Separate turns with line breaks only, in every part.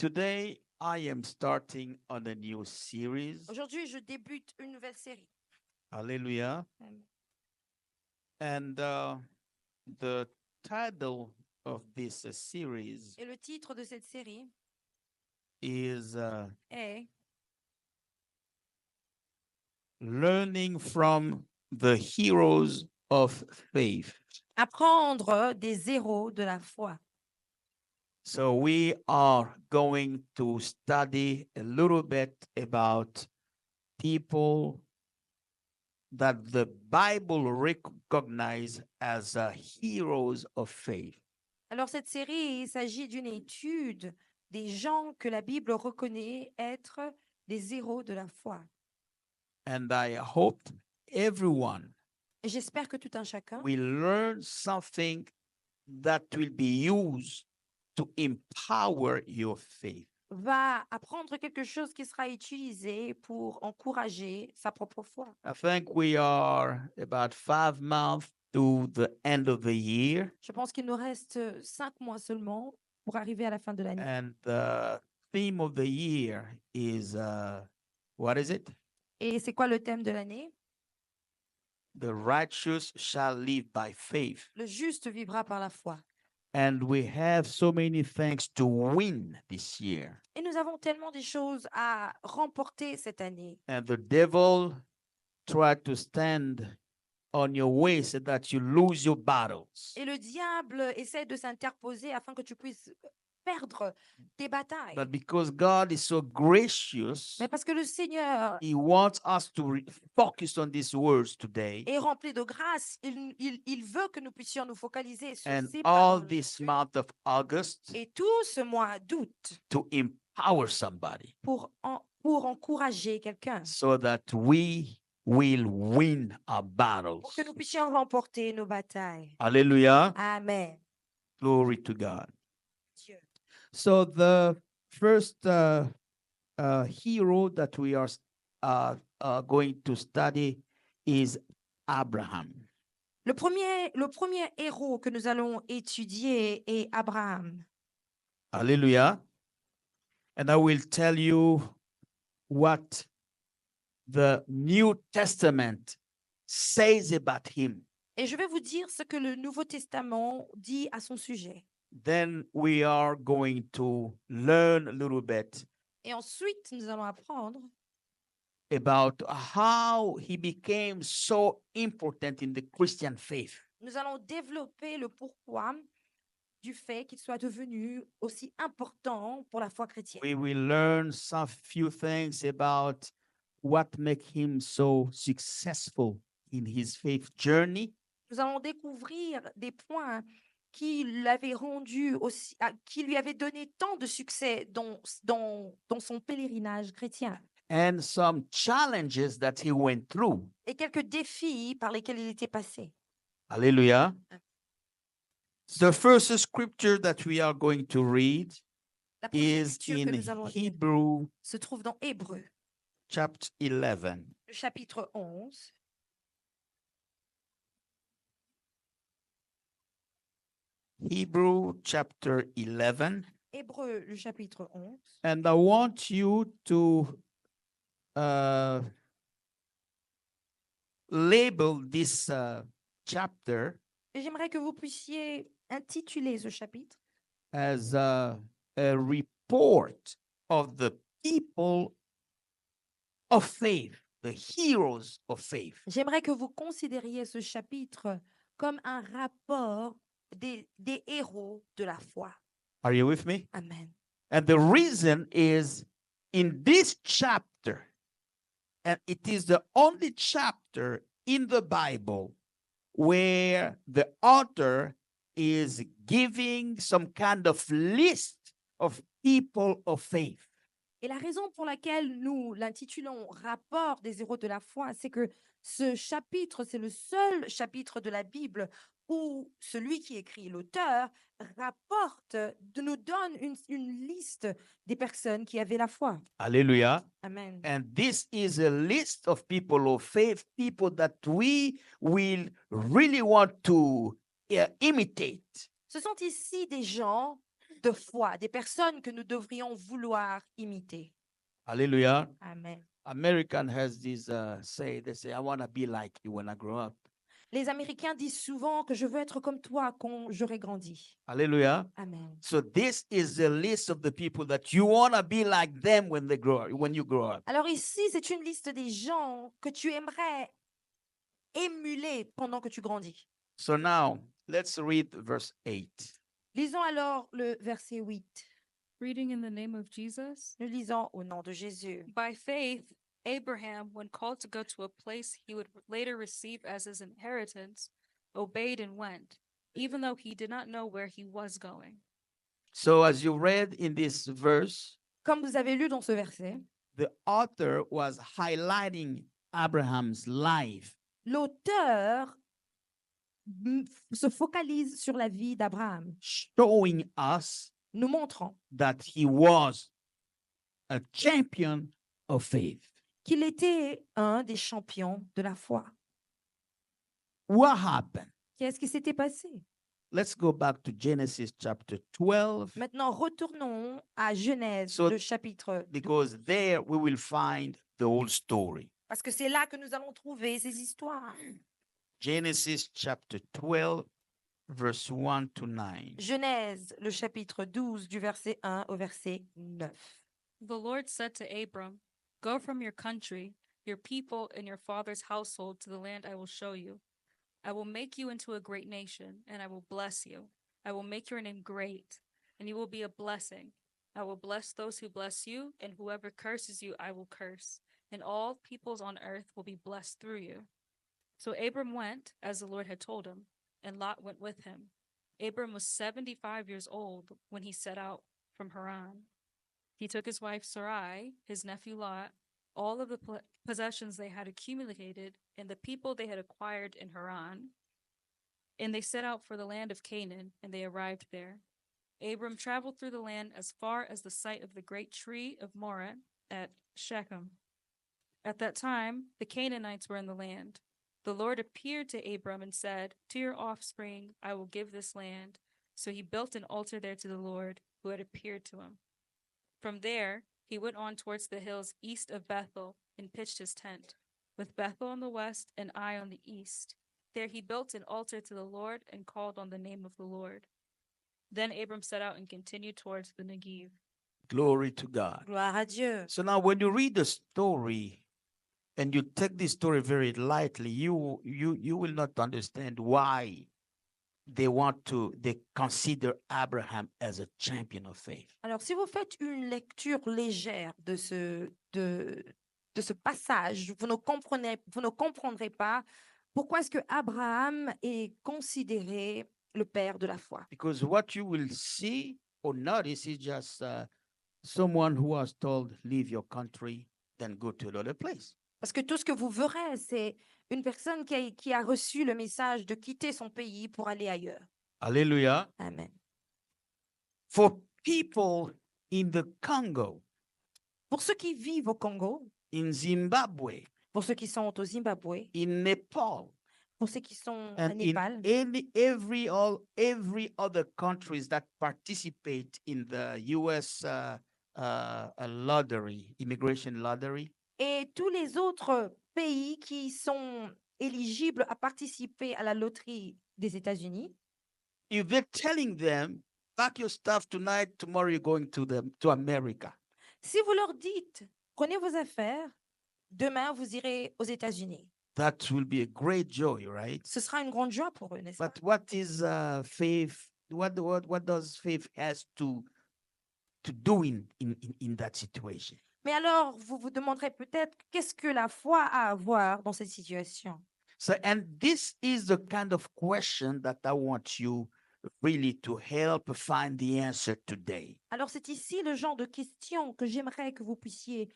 Today, I am starting on a new series.
Aujourd'hui, je débute une nouvelle série.
Hallelujah.
Amen.
And the title of this series
Et le titre de cette série
is
est
Learning from the Heroes of Faith.
Apprendre des héros de la foi.
So, we are going to study a little bit about people that the Bible recognizes as heroes of faith.
Alors, cette série, il s'agit d'une étude des gens que la Bible reconnaît être des héros de la foi.
And I hope everyone
Et j'espère que tout un chacun
will learn something that will be used to empower your faith.
va apprendre quelque chose qui sera utilisé pour encourager sa propre foi.
I think we are about 5 months to the end of the year,
Je pense qu'il nous reste 5 mois seulement pour arriver à la fin de l'année.
and the theme of the year is what is it?
Et c'est quoi le thème de l'année?
The righteous shall live by faith.
Le juste vivra par la foi.
And we have so many things to win this year.
Et nous avons tellement de choses à remporter cette année.
And the devil tried to stand on your way so that you lose your battles.
Et le diable essaie de s'interposer afin que tu puisses perdre tes batailles.
But because God is so gracious,
Mais parce que le Seigneur
He wants us to focus on these words today.
est rempli de grâce, il veut que nous puissions nous focaliser sur
And
ces
all
paroles
this
aujourd'hui.
month of August
Et tout ce mois d'août
to empower somebody
pour encourager quelqu'un,
so that we will win our
pour
battles.
que nous puissions remporter nos batailles.
Hallelujah.
Amen.
Glory to God.
Dieu.
So the first hero that we are going to study is Abraham.
Le premier héros que nous allons étudier est Abraham.
Hallelujah. And I will tell you what the New Testament says about him.
Et je vais vous dire ce que le Nouveau Testament dit à son sujet.
Then we are going to learn a little bit
Et ensuite, nous allons apprendre
about how he became so important in the Christian faith.
nous allons développer le pourquoi du fait qu'il soit devenu aussi important pour la foi chrétienne.
We will learn some few things about what make him so successful in his faith journey.
Nous allons découvrir des points qui l'avaient rendu aussi, qui lui avaient donné tant de succès dans son pèlerinage chrétien.
And some challenges that he went through.
Et quelques défis par lesquels il était passé.
Hallelujah. The first scripture that we are going to read
La première
is
lecture que
in
nous allons lire
Hebrew
se trouve dans Hébreux,
chapter 11.
le chapitre 11.
Hebrew chapter 11.
Hébreux, le chapitre 11.
And I want you to label this chapter
Et j'aimerais que vous puissiez intituler ce chapitre
as a report of the people of faith, the heroes of faith.
J'aimerais que vous considériez ce chapitre comme un rapport des héros de la foi.
Are you with me?
Amen.
And the reason is in this chapter, and it is the only chapter in the Bible where the author is giving some kind of list of people of faith.
Et la raison pour laquelle nous l'intitulons Rapport des héros de la foi, c'est que ce chapitre, c'est le seul chapitre de la Bible où celui qui écrit, l'auteur, nous donne une liste des personnes qui avaient la foi.
Hallelujah.
Amen.
And this is a list of people of faith, people that we will really want to imitate.
Ce sont ici des gens de foi, des personnes que nous devrions vouloir imiter.
Hallelujah.
Amen.
American has this they say, I want to be like you when I grow up.
Les Américains disent souvent que je veux être comme toi quand j'aurai grandi.
Hallelujah.
Amen.
So this is the list of the people that you want to be like them when they grow up, when you grow up.
Alors ici, c'est une liste des gens que tu aimerais émuler pendant que tu grandis.
So now let's read verse 8.
Lisons alors le verset 8.
Reading in the name of Jesus.
Nous lisons au nom de Jésus.
By faith, Abraham, when called to go to a place he would later receive as his inheritance, obeyed and went, even though he did not know where he was going.
So as you read in this verse,
Comme vous avez lu dans ce verset,
the author was highlighting Abraham's life.
l'auteur se focalise sur la vie d'Abraham,
Showing us
nous montrant
that he was a champion of faith.
qu'il était un des champions de la foi.
What happened?
Qu'est-ce qui s'était passé?
Let's go back to Genesis chapter 12,
Maintenant, retournons à Genèse,
So,
le chapitre 12,
because there we will find the whole story.
parce que c'est là que nous allons trouver ces histoires.
Genesis chapter 12, verse 1 to 9.
Genèse, le chapitre 12, du verset 1 au verset 9.
The Lord said to Abram, Go from your country, your people, and your father's household to the land I will show you. I will make you into a great nation, and I will bless you. I will make your name great, and you will be a blessing. I will bless those who bless you, and whoever curses you, I will curse. And all peoples on earth will be blessed through you. So Abram went, as the Lord had told him, and Lot went with him. Abram was 75 years old when he set out from Haran. He took his wife Sarai, his nephew Lot, all of the possessions they had accumulated, and the people they had acquired in Haran. And they set out for the land of Canaan, and they arrived there. Abram traveled through the land as far as the site of the great tree of Moreh at Shechem. At that time, the Canaanites were in the land. The Lord appeared to Abram and said, To your offspring I will give this land. So he built an altar there to the Lord, who had appeared to him. From there, he went on towards the hills east of Bethel and pitched his tent, with Bethel on the west and Ai on the east. There he built an altar to the Lord and called on the name of the Lord. Then Abram set out and continued towards the Negev.
Glory to God.
Gloire à Dieu.
So now when you read the story and you take this story very lightly, you will not understand why they consider Abraham as a champion of faith.
Alors, si vous faites une lecture légère de ce passage, vous ne comprendrez pas pourquoi est-ce que Abraham est considéré le père de la foi.
Because what you will see or notice is just someone who was told, leave your country, then go to another place.
Parce que tout ce que vous verrez, c'est une personne qui a reçu le message de quitter son pays pour aller ailleurs.
Hallelujah.
Amen.
For people in the Congo,
Pour ceux qui vivent au Congo,
in Zimbabwe,
pour ceux qui sont au Zimbabwe,
in Nepal,
pour ceux qui sont au
and in
Népal,
every other countries that participate in the U.S. Lottery, immigration lottery,
et tous les autres pays qui sont éligibles à participer à la loterie des États-Unis,
if they're telling them, pack your stuff tonight, tomorrow you're going to America.
si vous leur dites, prenez vos affaires, demain vous irez aux États-Unis,
That will be a great joy, right?
ce sera une grande joie pour eux, n'est-ce pas?
But what is faith? What does faith has to do in that situation?
Mais alors, vous vous demanderez peut-être, qu'est-ce que la foi a à voir dans cette situation?
So, and this is the kind of question that I want you really to help find the answer today.
Alors, c'est ici le genre de questions que j'aimerais que vous puissiez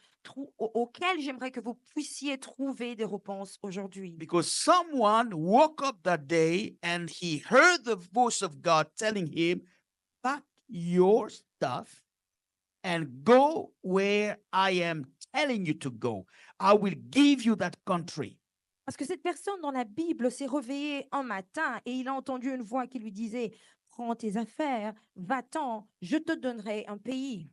auxquelles j'aimerais que vous puissiez trouver des réponses aujourd'hui.
Because someone woke up that day and he heard the voice of God telling him, pack your stuff and go where I am telling you to go. I will give you that country.
Parce que cette personne dans la Bible s'est réveillée un matin et il a entendu une voix qui lui disait, prends tes affaires, va-t'en, je te donnerai un pays.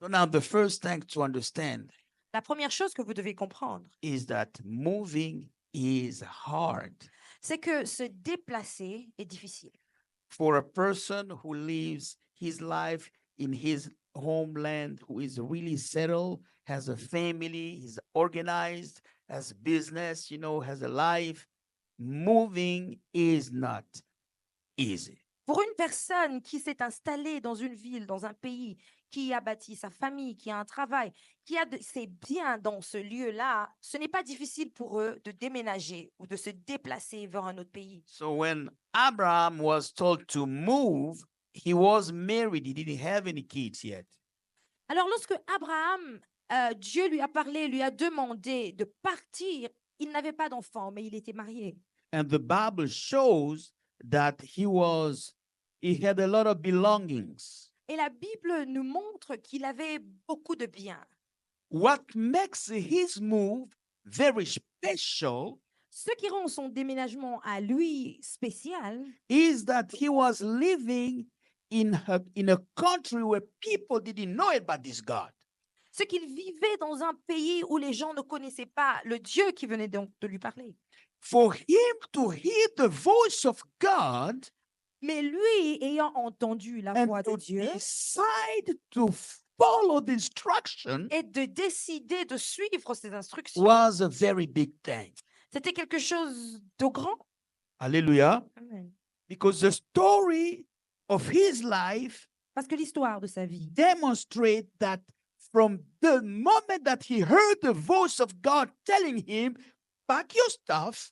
So now the first thing to understand
La première chose que vous devez comprendre,
is that moving is hard
c'est que se déplacer est difficile.
for a person who lives his life in his homeland, who is really settled, has a family, is organized, has business, has a life. Moving is not easy.
Pour une personne qui s'est installée dans une ville, dans un pays, qui a bâti sa famille, qui a un travail, qui a ses biens dans ce lieu-là, ce n'est pas difficile pour eux de déménager ou de se déplacer vers un autre pays.
So when Abraham was told to move, he was married. He didn't have any kids yet.
Alors lorsque Abraham, Dieu lui a parlé, lui a demandé de partir, il n'avait pas d'enfant, mais il était marié.
And the Bible shows that he had a lot of belongings.
Et la Bible nous montre qu'il avait beaucoup de biens.
What makes his move very special
Ce qui rend son déménagement à lui spécial,
is that he was living in a country where people didn't know about this God.
c'est qu'il vivait dans un pays où les gens ne connaissaient pas le Dieu qui venait donc de lui parler.
For him to hear the voice of God
Mais lui, ayant entendu la
and
voix de
to
Dieu
decide to follow the instruction
et de décider de suivre ses instructions,
was a very big thing.
c'était quelque chose de grand.
Hallelujah.
Amen.
Because the story of his life
Parce que l'histoire de sa vie
demonstrate that from the moment that he heard the voice of God telling him, pack your stuff,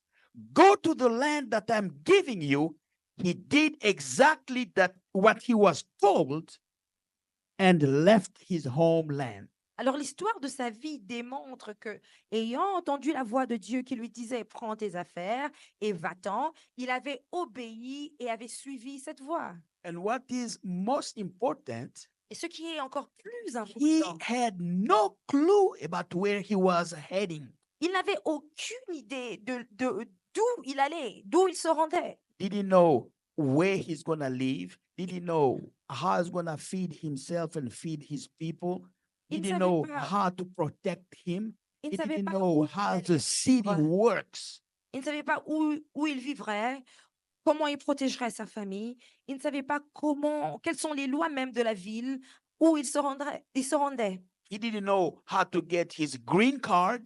go to the land that I'm giving you, he did exactly that what he was told and left his homeland.
Alors l'histoire de sa vie démontre que, ayant entendu la voix de Dieu qui lui disait prends tes affaires et va-t'en, il avait obéi et avait suivi cette voix.
And what is most important,
Et ce qui est encore plus
he
important,
had no clue about where he was heading.
il n'avait aucune idée d'où il allait, d'où il se rendait.
Did he know where he's going to live? Did he know how he's going to feed himself and feed his people?
Il
Did he
ne
know
savait pas.
how to protect him?
Il ne
He
savait
didn't
pas
know
où il
how
allait
the city
vivre.
works.
Il ne savait pas où il vivrait, comment il protégerait sa famille. Il ne savait pas quelles sont les lois même de la ville où il se rendrait. Il se rendait.
He didn't know how to get his green card.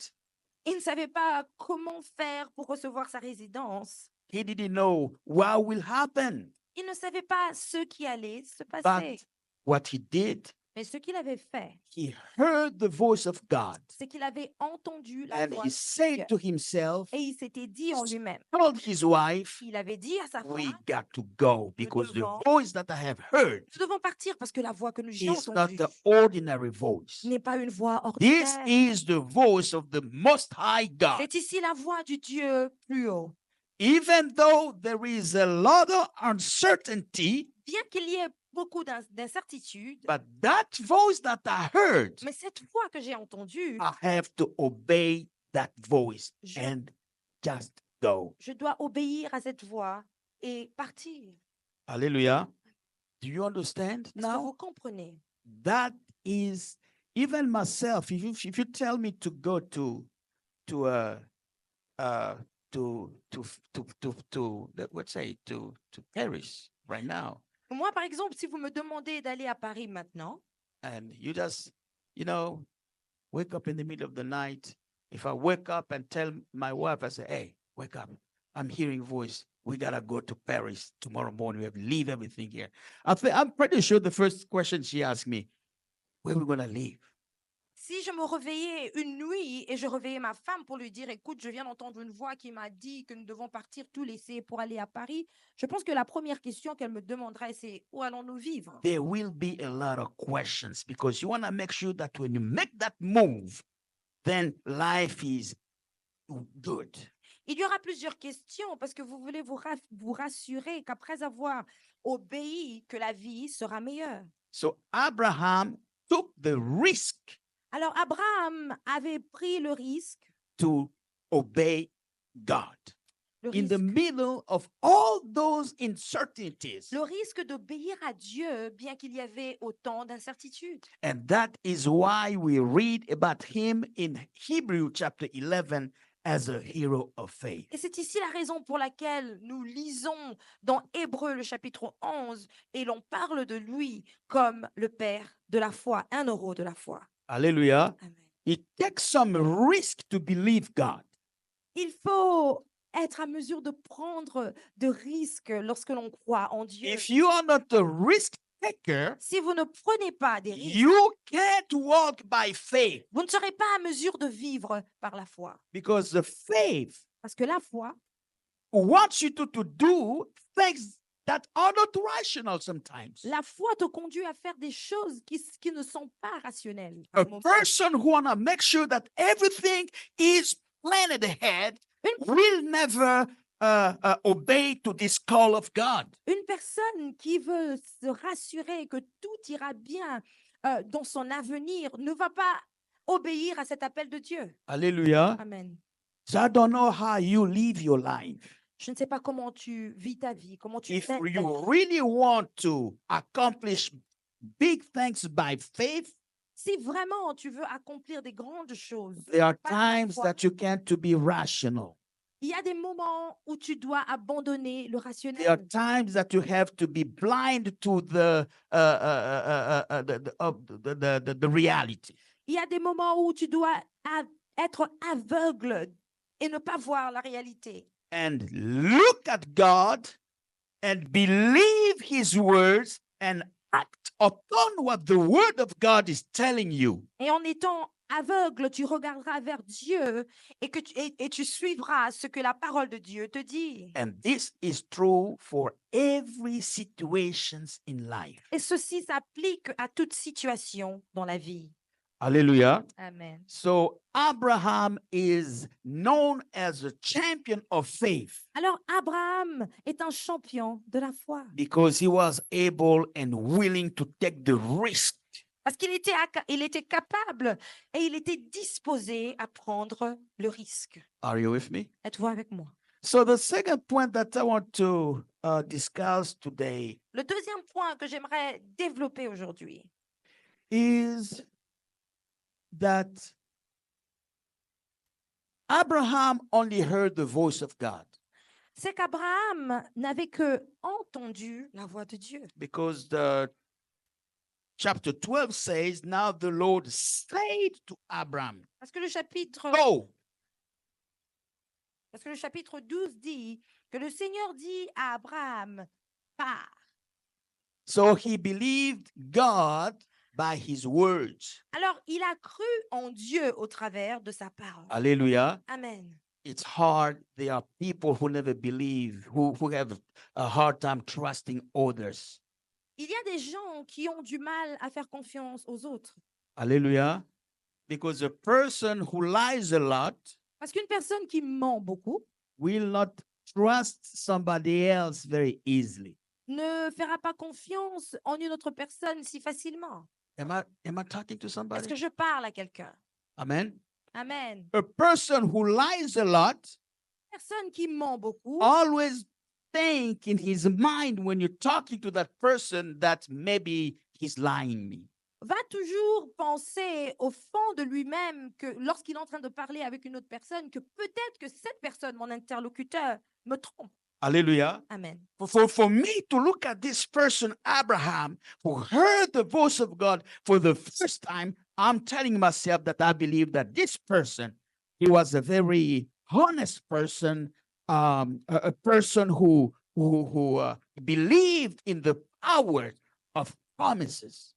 Il ne savait pas comment faire pour recevoir sa résidence.
He didn't know what will happen.
Il ne savait pas ce qui allait se
But
passer.
what he did,
Mais ce qu'il avait fait,
he heard the voice of God
c'est qu'il avait entendu la
and
voix
he
de
said
Dieu.
to himself,
Et il s'était dit en lui-même,
told his wife,
il avait dit à sa
we
femme,
got to go because the
devons-
voice that I have heard
nous devons partir parce que la voix que j'ai
is not
entendue
the ordinary voice.
n'est pas une voix
This
ordinaire.
is the voice of the Most High God.
C'est ici la voix du Dieu plus haut.
Even though there is a lot of uncertainty,
Bien qu'il y ait beaucoup d'incertitudes,
but that voice that I heard,
mais cette voix que j'ai entendue,
I have to obey that voice
Je-
and just go.
je dois obéir à cette voix et partir.
Hallelujah. Do you understand
Est-ce que
now?
vous comprenez?
That is even myself. If you tell me to go to let's say to Paris right now,
Moi, par exemple, si vous me demandez d'aller à Paris maintenant,
and you just wake up in the middle of the night. If I wake up and tell my wife, I say, "Hey, wake up! I'm hearing voice. We gotta go to Paris tomorrow morning. We have to leave everything here." I'm pretty sure the first question she asked me, "Where we gonna leave?"
si je me réveillais une nuit et je réveillais ma femme pour lui dire, écoute, je viens d'entendre une voix qui m'a dit que nous devons partir tout laisser pour aller à Paris, je pense que la première question qu'elle me demanderait, c'est où allons-nous vivre?
There will be a lot of questions because you want to make sure that when you make that move, then life is good.
Il y aura plusieurs questions parce que vous voulez vous rassurer qu'après avoir obéi, que la vie sera meilleure.
So Abraham took the risk
Alors Abraham avait pris le risque
to obey God.
Le
in the
risque,
middle of all those uncertainties.
le risque d'obéir à Dieu, bien qu'il y avait autant d'incertitudes.
And that is why we read about him in Hebrew chapter 11 as a hero of faith.
Et c'est ici la raison pour laquelle nous lisons dans Hébreux le chapitre 11 et l'on parle de lui comme le père de la foi, un euro de la foi.
Hallelujah.
Amen.
It takes some risk to believe God.
Il faut être à mesure de prendre de risques lorsque l'on croit en Dieu.
If you are not a risk taker,
Si vous ne prenez pas des risques,
you can't walk by faith
vous ne serez pas à mesure de vivre par la foi.
because the faith
Parce que la foi
wants you to do things that are not rational sometimes.
La foi te conduit à faire des choses qui ne sont pas rationnelles.
A
par moments.
person who want to make sure that everything is planned ahead
Une,
will never obey to this call of God.
une personne qui veut se rassurer que tout ira bien dans son avenir ne va pas obéir à cet appel de Dieu.
Hallelujah.
Amen.
So I don't know how you live your life.
Je ne sais pas comment tu vis ta vie, comment tu
If
mènes ta
you
vie.
really want to accomplish big things by faith,
Si vraiment tu veux accomplir des grandes choses,
there are
par la
times
foi,
that you can't to be rational.
il y a des moments où tu dois abandonner le
There are
rationnel.
times that you have to be blind to the reality.
Il y a des moments où tu dois être aveugle et ne pas voir la réalité.
And look at God and believe his words and act upon what the word of God is telling you.
Et en étant aveugle, tu regarderas vers Dieu et tu suivras ce que la parole de Dieu te dit.
And this is true for every situations in life.
Et ceci s'applique à toute situation dans la vie.
Hallelujah.
Amen.
So Abraham is known as a champion of faith
Alors Abraham est un champion de la foi
because he was able and willing to take the risk.
parce il était capable et il était disposé à prendre le risque.
Are you with me?
Êtes-vous avec moi?
So the second point that I want to discuss today
Le deuxième point que j'aimerais développer aujourd'hui,
is that Abraham only heard the voice of God
c'est qu'Abraham n'avait que entendu la voix de Dieu.
because the chapter 12 says, now the Lord said to Abraham,
Parce que le chapitre,
go.
parce que le chapitre 12 dit que le Seigneur dit à Abraham, pars.
So he believed God by his words.
Alors il a cru en Dieu au travers de sa parole.
Hallelujah.
Amen.
It's hard. There are people who never believe, who have a hard time trusting others.
Il y a des gens qui ont du mal à faire confiance aux autres.
Hallelujah. Because a person who lies a lot
Parce qu'une personne qui ment beaucoup
will not trust somebody else very easily.
ne fera pas confiance en une autre personne si facilement.
Am I talking to
Est-ce
somebody?
que je parle à quelqu'un?
Amen.
Amen.
A person who lies a lot
Personne qui ment beaucoup
always think in his mind when you're talking to that person that maybe he's lying me.
va toujours penser au fond de lui-même que lorsqu'il est en train de parler avec une autre personne, que peut-être que cette personne, mon interlocuteur, me trompe.
Hallelujah.
Amen.
For me to look at this person, Abraham, who heard the voice of God for the first time, I'm telling myself that I believe that this person, he was a very honest person, a person who believed in the power of promises.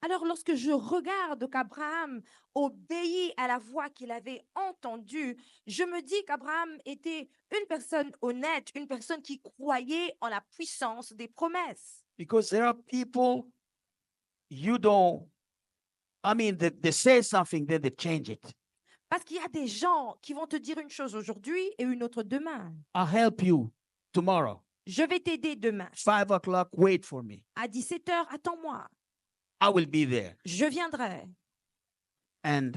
Alors, lorsque je regarde qu'Abraham obéit à la voix qu'il avait entendue, je me dis qu'Abraham était une personne honnête, une personne qui croyait en la puissance des promesses.
Because there are people they say something, then they change it.
Parce qu'il y a des gens qui vont te dire une chose aujourd'hui et une autre demain.
I'll help you tomorrow.
Je vais t'aider demain.
5 o'clock, wait for me.
À 17h, attends-moi.
I will be there.
Je viendrai.
And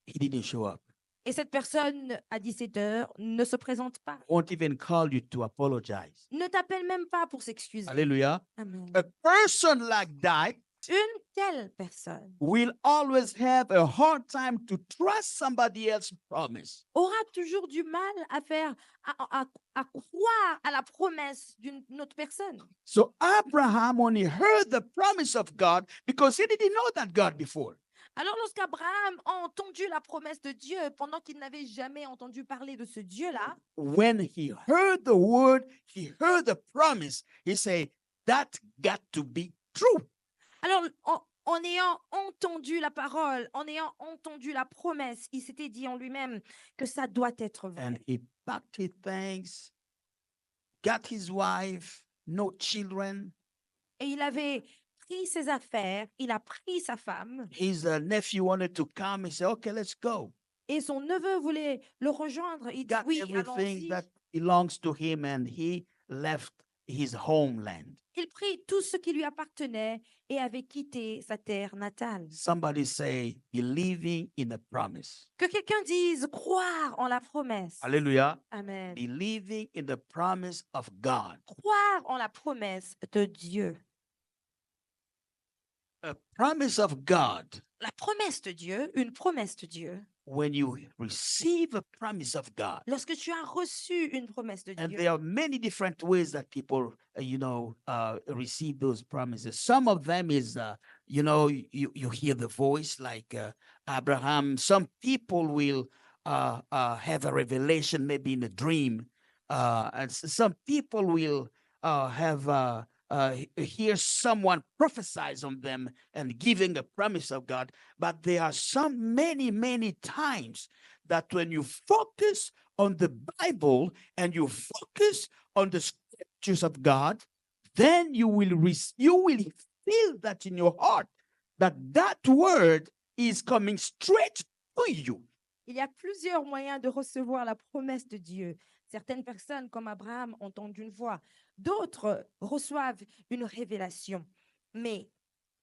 he didn't show up.
Et cette personne, à 17 heures, ne se présente pas.
won't even call you to apologize.
Ne t'appelle même pas pour s'excuser.
Hallelujah.
Amen.
A person like that
Une telle personne
will always have a hard time to trust somebody else's promise.
aura toujours du mal à faire, à croire à la promesse d'une autre personne.
So Abraham only heard the promise of God because he didn't know that God before.
Alors lorsqu'Abraham a entendu la promesse de Dieu pendant qu'il n'avait jamais entendu parler de ce Dieu-là,
When he heard the word, he heard the promise, he said, that got to be true.
alors en ayant entendu la parole, en ayant entendu la promesse, il s'était dit en lui-même que ça doit être vrai.
And he packed his things, got his wife, no children.
Et il avait pris ses affaires, il a pris sa femme,
His nephew wanted to come. He said, okay, let's go.
et son neveu voulait le rejoindre. Il dit
Got
oui,
everything
allons-y.
that belongs to him, and he left his homeland.
Il prit tout ce qui lui appartenait et avait quitté sa terre natale.
Somebody say, believing in a promise.
Que quelqu'un dise croire en la promesse.
Hallelujah.
Amen.
Believing in the promise of God.
Croire en la promesse de Dieu.
A promise of God.
La promesse de Dieu, une promesse de Dieu.
When you receive a promise of God,
Lorsque tu as reçu une promesse de
and
Dieu,
there are many different ways that people, receive those promises. Some of them is, you hear the voice like Abraham. Some people will have a revelation, maybe in a dream. And some people will hear someone prophesize on them and giving a promise of God. But there are many times that when you focus on the Bible and you focus on the scriptures of God, then you will feel that in your heart that word is coming straight to you.
il y a plusieurs moyens de recevoir la promesse de Dieu. Certaines personnes, comme Abraham, entendent une voix. D'autres reçoivent une révélation. Mais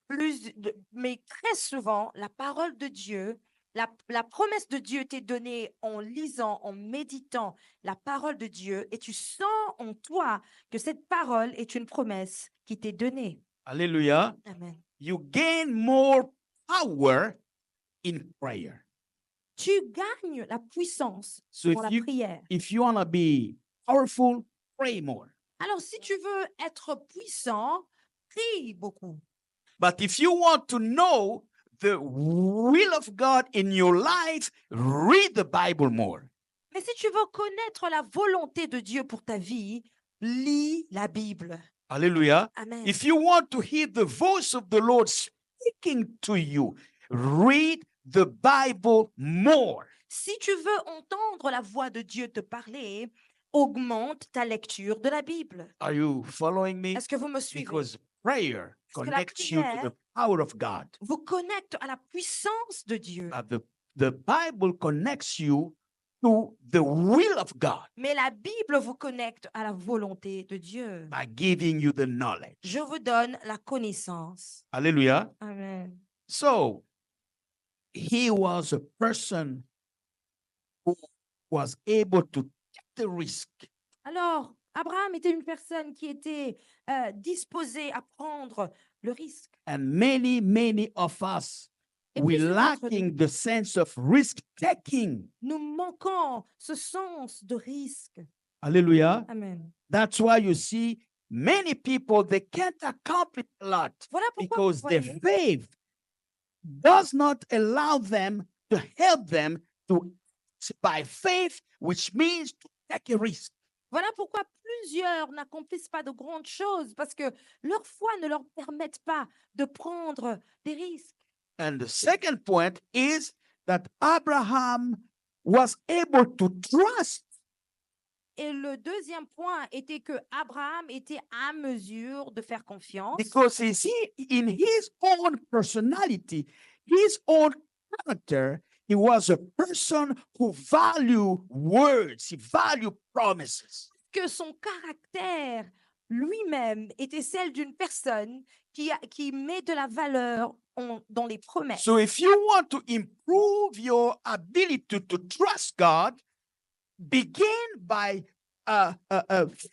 très souvent, la parole de Dieu, la promesse de Dieu t'est donnée en lisant, en méditant la parole de Dieu, et tu sens en toi que cette parole est une promesse qui t'est donnée.
Hallelujah.
Amen.
You gain more power in prayer.
Tu gagnes la puissance
So
dans la prière.
if you want to be powerful, pray more.
Alors, si tu veux être puissant, prie beaucoup.
But if you want to know the will of God in your life, read the Bible more.
Mais si tu veux connaître la volonté de Dieu pour ta vie, lis la Bible.
Hallelujah.
Amen.
If you want to hear the voice of the Lord speaking to you, read the Bible more.
Si tu veux entendre la voix de Dieu te parler, augmente ta lecture de la Bible.
Are you following me?
Est-ce que vous me suivez?
Because prayer
Parce que la
connects you to
prière
the power of God.
vous connecte à la puissance de Dieu.
The Bible connects you to the will of God
Mais la Bible vous connecte à la volonté de Dieu.
by giving you the knowledge.
Je vous donne la connaissance.
Hallelujah.
Amen.
So he was a person who was able to take the risk.
Alors, Abraham était une personne qui était disposée à prendre le risque.
And many of us,
Et
we
plusieurs d'entre nous,
lacking the sense of risk taking.
nous manquons ce sens de risque.
Hallelujah.
Amen.
That's why you see many people, they can't accomplish a lot
Voilà pourquoi
because
vous
their
voyez,
faith does not allow them to help them to by faith, which means to take a risk.
voilà pourquoi plusieurs n'accomplissent pas de grandes choses parce que leur foi ne leur permet pas de prendre des risques.
And the second point is that Abraham was able to trust.
Et le deuxième point était que Abraham était à mesure de faire confiance
Because you see, in his own personality, his own character, he was a person who valued words, he valued promises.
que son caractère lui-même était celle d'une personne qui met de la valeur dans les promesses.
So if you want to improve your ability to trust God, begin by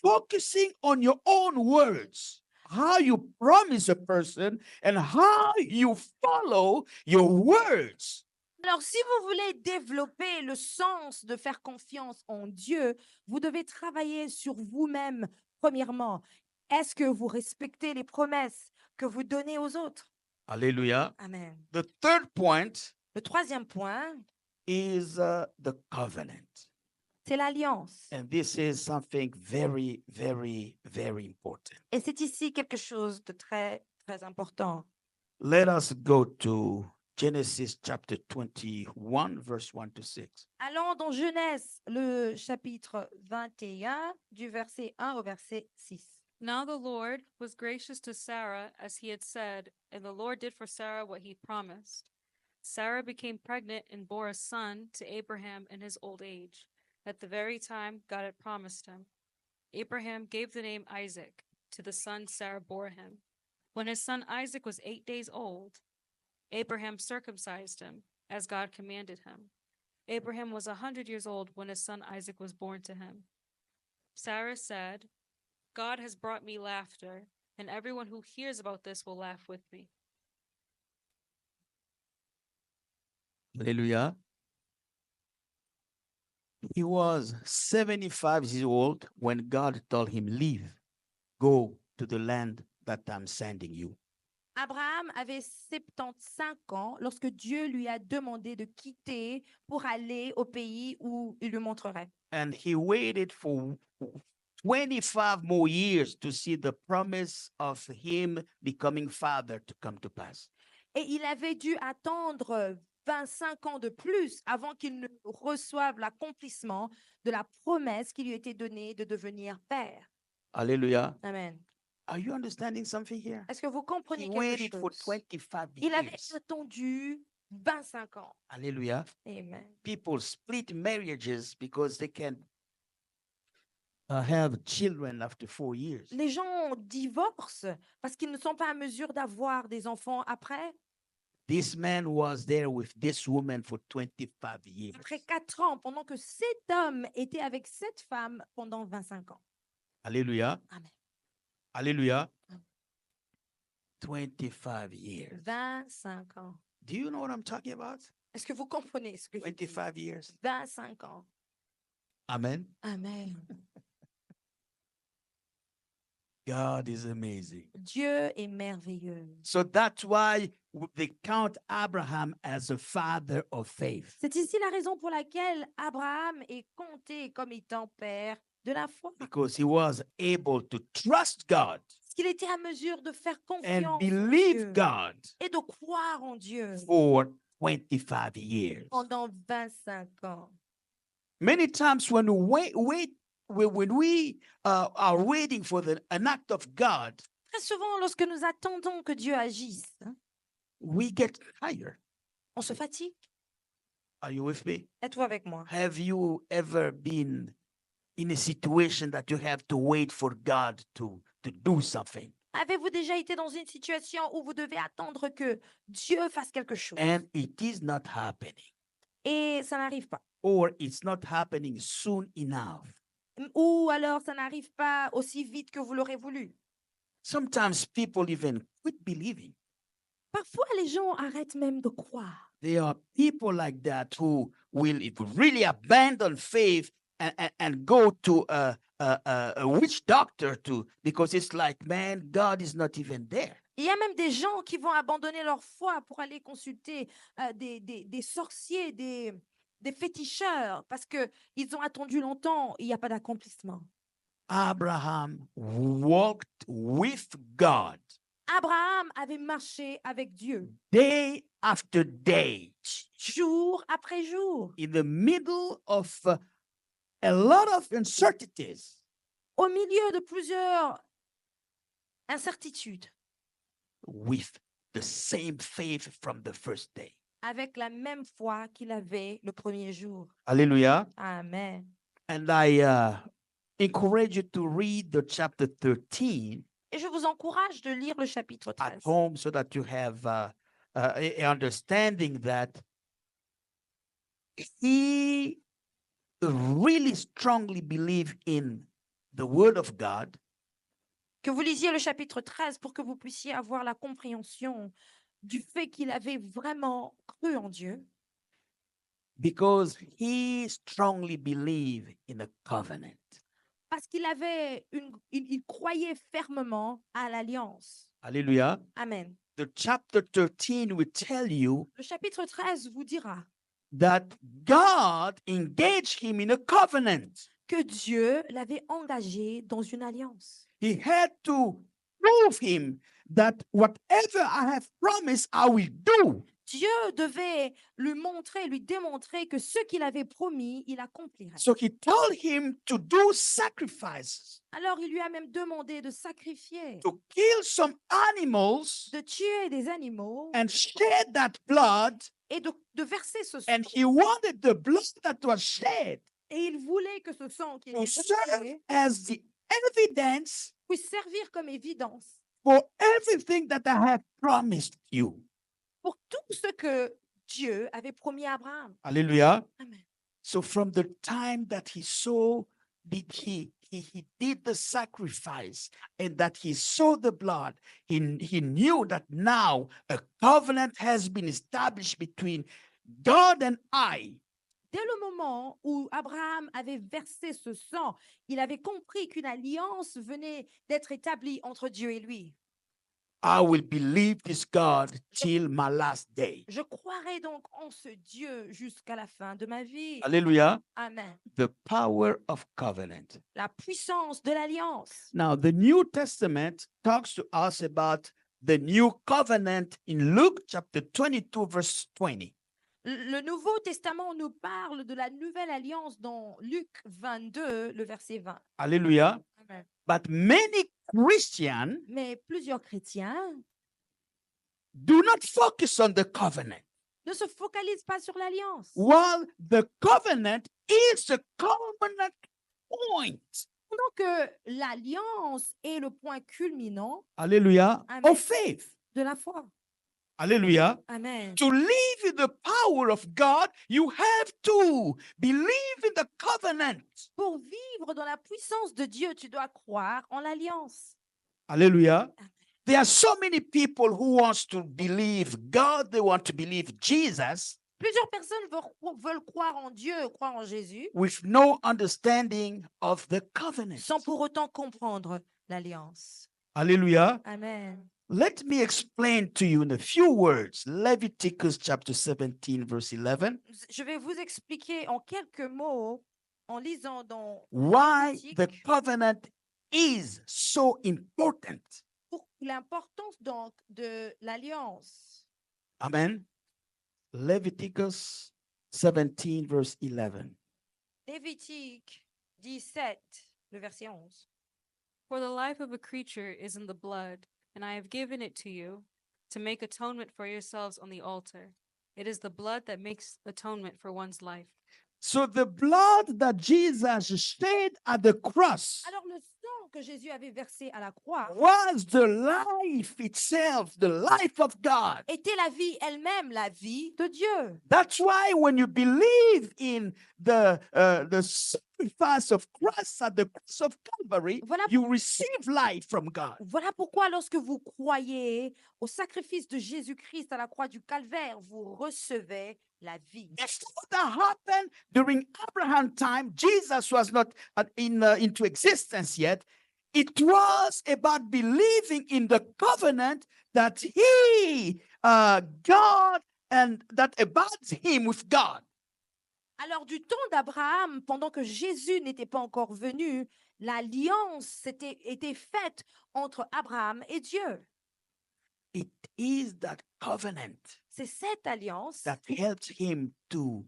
focusing on your own words, how you promise a person and how you follow your words.
Alors, si vous voulez développer le sens de faire confiance en Dieu, vous devez travailler sur vous-même, premièrement. Est-ce que vous respectez les promesses que vous donnez aux autres?
Hallelujah.
Amen.
The third point
Le troisième point,
is the covenant.
c'est l'alliance.
And this is something very, very, very important.
Et c'est ici quelque chose de très, très important.
Let us go to Genesis chapter 21, verse 1 to 6.
Allons dans Genèse, le chapitre 21, du verset 1 au verset 6.
Now the Lord was gracious to Sarah as he had said, and the Lord did for Sarah what he promised. Sarah became pregnant and bore a son to Abraham in his old age, at the very time God had promised him. Abraham gave the name Isaac to the son Sarah bore him. When his son Isaac was 8 days old, Abraham circumcised him, as God commanded him. Abraham was 100 years old when his son Isaac was born to him. Sarah said, God has brought me laughter, and everyone who hears about this will laugh with me.
Hallelujah. He was 75 years old when God told him, leave, go to the land that I'm sending you.
Abraham avait 75 ans lorsque Dieu lui a demandé de quitter pour aller au pays où il lui montrerait.
And he waited for 25 more years to see the promise of him becoming father to come to pass.
Et il avait dû attendre 25 ans de plus avant qu'il ne reçoive l'accomplissement de la promesse qui lui était donnée de devenir père.
Hallelujah.
Amen.
Are you understanding something here?
Est-ce que vous comprenez
He
quelque
waited for
chose?
25
Il avait
years.
attendu 25 ans.
Hallelujah.
Amen.
People split marriages because they can have children after 4 years.
Les gens divorcent parce qu'ils ne sont pas en mesure d'avoir des enfants après.
This man was there with this woman for 25 years.
Après 4 ans, pendant que cet homme était avec cette femme pendant 25 ans.
Hallelujah.
Amen.
Hallelujah.
Amen.
25 years.
25 ans.
Do you know what I'm talking about?
Est-ce que vous comprenez ce que je dis?
25 years.
25 ans.
Amen.
Amen.
God is amazing.
Dieu est merveilleux.
So that's why they count Abraham as a father of faith.
C'est ici la raison pour laquelle Abraham est compté comme étant père de la foi.
Because he was able to trust God
Parce qu'il était à mesure de faire
and
confiance en
believe
Dieu
God
et de croire en Dieu
for 25 years.
pendant 25 ans.
Many times when we are waiting for an act of God,
Très souvent, lorsque nous attendons que Dieu agisse,
we get tired.
on se fatigue.
Are you with me?
Êtes-vous avec moi?
Have you ever been in a situation that you have to wait for God to do something?
Avez-vous déjà été dans une situation où vous devez attendre que Dieu fasse quelque chose
And it is not happening,
et ça n'arrive pas?
or it's not happening soon enough.
Ou alors ça n'arrive pas aussi vite que vous l'aurez voulu?
Sometimes people even quit believing.
Parfois, les gens arrêtent même de croire.
There are people like that who will really abandon faith and go to a witch doctor because it's like, man, God is not even there.
Il y a même des gens qui vont abandonner leur foi pour aller consulter des sorciers, des féticheurs, parce qu'ils ont attendu longtemps, il n'y a pas d'accomplissement.
Abraham walked with God
Abraham avait marché avec Dieu
day after day
jour après jour,
in the middle of a lot of uncertainties.
au milieu de plusieurs incertitudes,
With the same faith from the first day.
avec la même foi qu'il avait le premier jour.
Hallelujah.
Amen.
And I encourage you to read the chapter 13
Et je vous encourage de lire le chapitre
at
13
home so that you have a understanding that he really strongly believed in the word of God,
que vous lisiez le chapitre 13 pour que vous puissiez avoir la compréhension du fait qu'il avait vraiment cru en Dieu,
because he strongly believed in a covenant.
parce il croyait fermement à l'alliance.
Hallelujah.
Amen.
The chapter 13 will tell you
Le chapitre 13 vous dira
that God engaged him in a covenant.
que Dieu l'avait engagé dans une alliance.
He had to prove him that whatever I have promised, I will do.
Dieu devait lui démontrer que ce qu'il avait promis, il accomplirait.
So he told him to do sacrifices,
Alors il lui a même demandé de sacrifier,
to kill some animals
de tuer des animaux
and shed that blood.
et de verser ce sang.
And he wanted the blood that was shed
Et il voulait que ce sang qui
to
était
serve
versé
as the evidence
puisse servir comme évidence
for everything that I have promised you.
pour tout ce que Dieu avait promis à Abraham.
Hallelujah.
Amen.
So from the time that he saw he did the sacrifice and that he saw the blood, he knew that now a covenant has been established between God and I.
Dès le moment où Abraham avait versé ce sang, il avait compris qu'une alliance venait d'être établie entre Dieu et lui.
I will believe this God till my last day.
Je croirai donc en ce Dieu jusqu'à la fin de ma vie.
Hallelujah.
Amen.
The power of covenant.
La puissance de l'alliance.
Now, the New Testament talks to us about the new covenant in Luke chapter 22, verse 20.
Le Nouveau Testament nous parle de la nouvelle alliance dans Luc 22, le verset 20.
Hallelujah.
Amen.
But many Christians
Mais plusieurs chrétiens
do not focus on the covenant.
ne se focalisent pas sur l'alliance.
While the covenant is the culminant point,
Pendant que l'alliance est le point culminant
hallelujah,
Amen.
of faith.
de la foi.
Hallelujah.
Amen.
To live in the power of God, you have to believe in the covenant.
Pour vivre dans la puissance de Dieu, tu dois croire en l'alliance.
Hallelujah.
Amen.
There are so many people who wants to believe God, they want to believe Jesus
Plusieurs personnes veulent croire en Dieu, croire en Jésus,
with no understanding of the covenant.
sans pour autant comprendre l'alliance.
Hallelujah.
Amen.
Let me explain to you in a few words Leviticus chapter 17, verse 11.
Je vais vous expliquer en quelques mots, en lisant dans
Why the
Lévitique,
covenant is so important.
pour l'importance donc de l'alliance.
Amen. Leviticus 17, verse 11.
Lévitique 17, le verset 11.
For the life of a creature is in the blood, and I have given it to you to make atonement for yourselves on the altar. It is the blood that makes atonement for one's life.
So the blood that Jesus shed at the cross
Alors le sang que Jésus avait versé à la croix
was the life itself, the life of God.
était la vie elle-même, la vie de Dieu.
That's why when you believe in the sacrifice of Christ at the cross of Calvary,
Voilà,
you receive life from God.
voilà pourquoi lorsque vous croyez au sacrifice de Jésus-Christ à la croix du Calvaire, vous recevez la vie.
Before that happened, during Abraham's time, Jesus was not into existence yet. It was about believing in the covenant that God, and that abides him with God.
Alors du temps d'Abraham, pendant que Jésus n'était pas encore venu, l'alliance était faite entre Abraham et Dieu.
It is that covenant
C'est cette alliance
that helps him to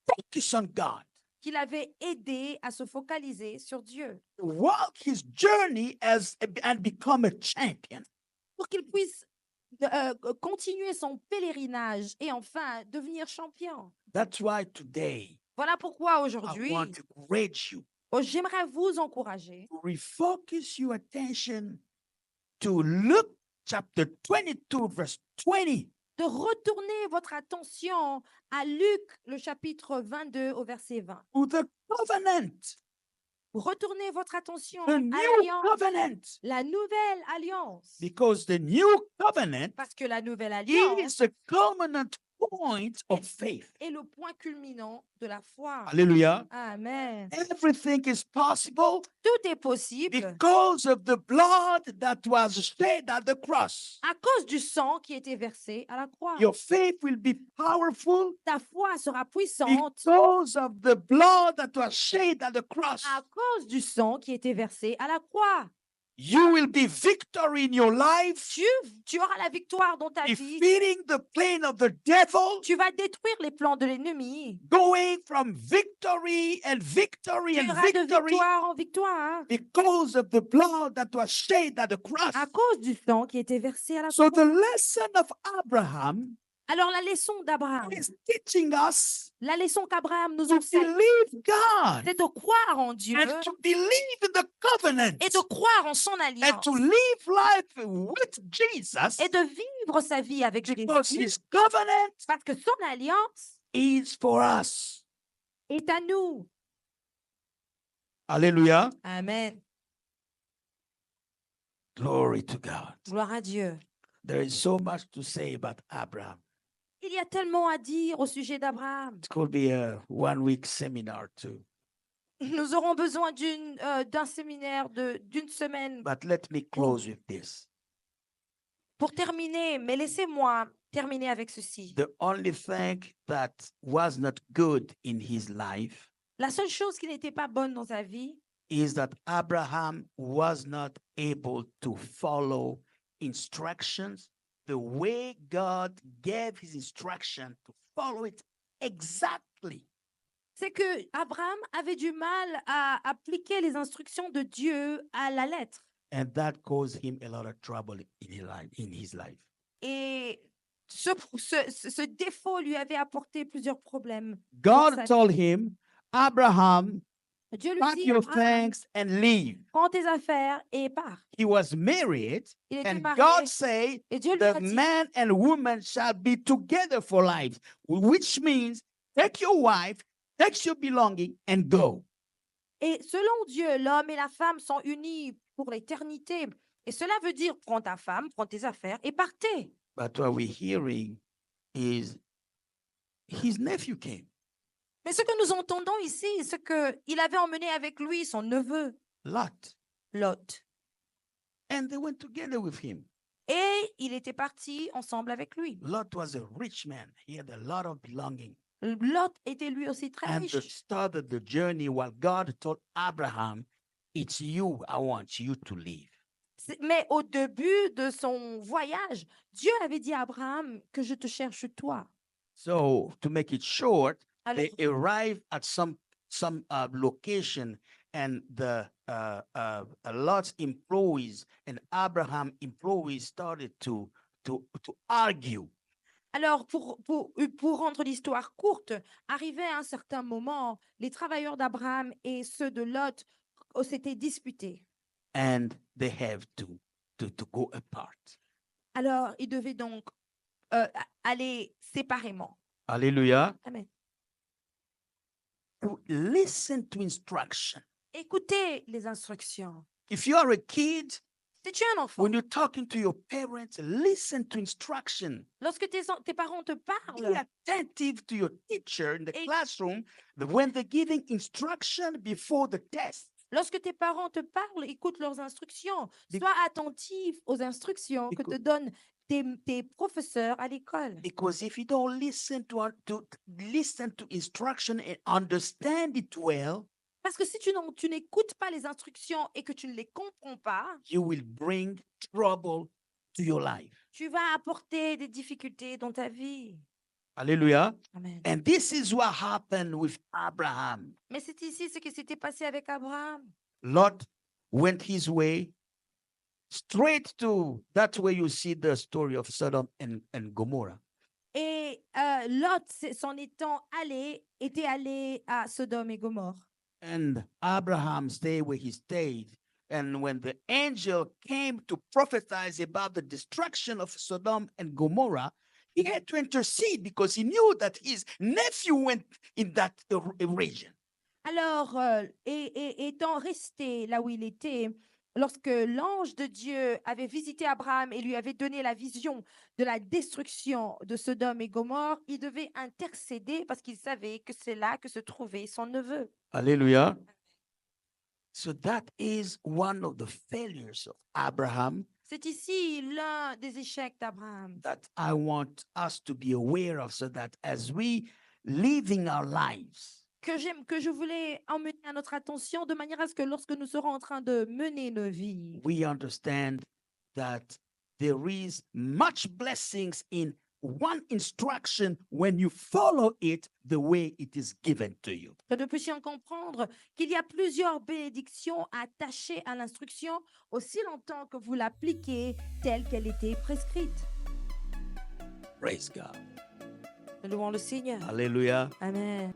focus on God,
qui l'avait aidé à se focaliser sur Dieu,
to walk his journey and become a champion.
pour qu'il puisse continuer son pèlerinage et enfin devenir champion.
That's why today
Voilà pourquoi
I
aujourd'hui,
want to encourage you
Oh, j'aimerais vous encourager
to refocus your attention to Luke chapter 22, verse 20.
de retourner votre attention à Luc, le chapitre 22 au verset 20.
To the covenant,
Retournez votre attention
the
à
new
l'alliance,
covenant,
la nouvelle alliance.
because the new covenant
Parce que la nouvelle alliance
is the culminant point of faith.
est le point culminant de la foi.
Hallelujah.
Amen.
Everything is possible
Tout est possible
because of the blood that was shed at the cross.
à cause du sang qui était versé à la croix.
Your faith will be powerful
Ta foi sera puissante
because of the blood that was shed at the cross.
à cause du sang qui était versé à la croix.
You will be victory in your life,
Tu auras la victoire dans ta vie.
defeating the plan of the devil,
Tu vas détruire les plans de l'ennemi.
going from victory and victory
Tu
and
iras de
victory
victoire en victoire
because of the blood that was shed at the cross.
à cause du sang qui était versé à la
So
croix.
the lesson of Abraham
Alors la leçon d'Abraham,
is teaching us
la leçon qu'Abraham nous
to
enseigne,
believe God
c'est de croire en Dieu
and to believe in the covenant
et de croire en son
and
alliance
to live life with Jesus
et de vivre sa vie avec
because
Jésus
his covenant
parce que son alliance
is for us.
est à nous.
Hallelujah.
Amen.
Glory to God.
Gloire à Dieu.
There is so much to say about Abraham.
Il y a tellement à dire au sujet d'Abraham.
It could be a 1 week seminar too.
Nous aurons besoin d'un séminaire d'une semaine
But let me close with this.
pour terminer, mais laissez-moi terminer avec ceci.
The only thing that was not good in his life
La seule chose qui n'était pas bonne dans sa vie,
is that Abraham was not able to follow instructions the way God gave his instruction to follow it exactly.
c'est que Abraham avait du mal à appliquer les instructions de Dieu à la lettre.
And that caused him a lot of trouble in his life.
Et ce défaut lui avait apporté plusieurs problèmes.
God
sa
told him, Abraham,
Dieu lui
pack
dit,
your
Abraham,
things and leave.
prends tes affaires et pars.
He was married,
Il était
and
marié
God said,
et Dieu lui
the
a dit,
man and woman shall be together for life, which means take your wife, take your belonging, and go.
et selon Dieu, l'homme et la femme sont unis pour l'éternité. Et cela veut dire, prends ta femme, prends tes affaires et partez.
But what we're hearing is his nephew came.
Mais ce que nous entendons ici, c'est qu'il avait emmené avec lui son neveu,
Lot.
Lot.
And they went together with him.
Et il était parti ensemble avec lui.
Lot was a rich man. He had a lot of belonging.
Lot était lui aussi très
And they
riche.
started the journey while God told Abraham, it's you, I want you to leave.
Mais au début de son voyage, Dieu avait dit à Abraham que je te cherche toi.
So to make it short,
Alors,
they arrived at some location, and the Lot's employees and Abraham employees started to argue.
alors, pour rendre l'histoire courte, arrivé à un certain moment, les travailleurs d'Abraham et ceux de Lot s'étaient disputés.
And they have to go apart.
Alors, ils devaient donc aller séparément.
Hallelujah.
Amen.
To listen to instruction.
Écoutez les instructions.
If you are a kid,
Si tu es un enfant,
when you're talking to your parents, listen to instruction.
lorsque tes parents te
Be
parlent,
attentive to your teacher in the
Et-
classroom when they're giving instruction before the test.
lorsque tes parents te parlent, écoute leurs instructions.
Be-
Sois attentif aux instructions que
Because-
te donnent tes professeurs à l'école.
Because if you don't listen to instruction and understand it well,
Parce que si tu n'écoutes pas les instructions et que tu ne les comprends pas,
you will bring trouble to your life.
tu vas apporter des difficultés dans ta vie.
Hallelujah.
Amen.
And this is what happened with Abraham.
Mais c'est ici ce qui s'était passé avec Abraham.
Lot went his way straight to that's where you see the story of Sodom and Gomorrah.
Et Lot, s'en étant allé, était allé à Sodome et Gomorre.
And Abraham stayed where he stayed. And when the angel came to prophesy about the destruction of Sodom and Gomorrah, he had to intercede because he knew that his nephew went in that region.
Alors, étant resté là où il était, lorsque l'ange de Dieu avait visité Abraham et lui avait donné la vision de la destruction de Sodome et Gomorrhe, il devait intercéder parce qu'il savait que c'est là que se trouvait son neveu.
Hallelujah. So that is one of the failures of Abraham
C'est ici l'un des échecs d'Abraham
that I want us to be aware of, so that as we living our lives,
que je voulais emmener à notre attention de manière à ce que lorsque nous serons en train de mener nos vies,
we understand that there is much blessings in one instruction when you follow it the way it is given to you.
que nous puissions comprendre qu'il y a plusieurs bénédictions attachées à l'instruction aussi longtemps que vous l'appliquez telle qu'elle était prescrite.
Praise God.
Nous louons le Seigneur.
Hallelujah.
Amen.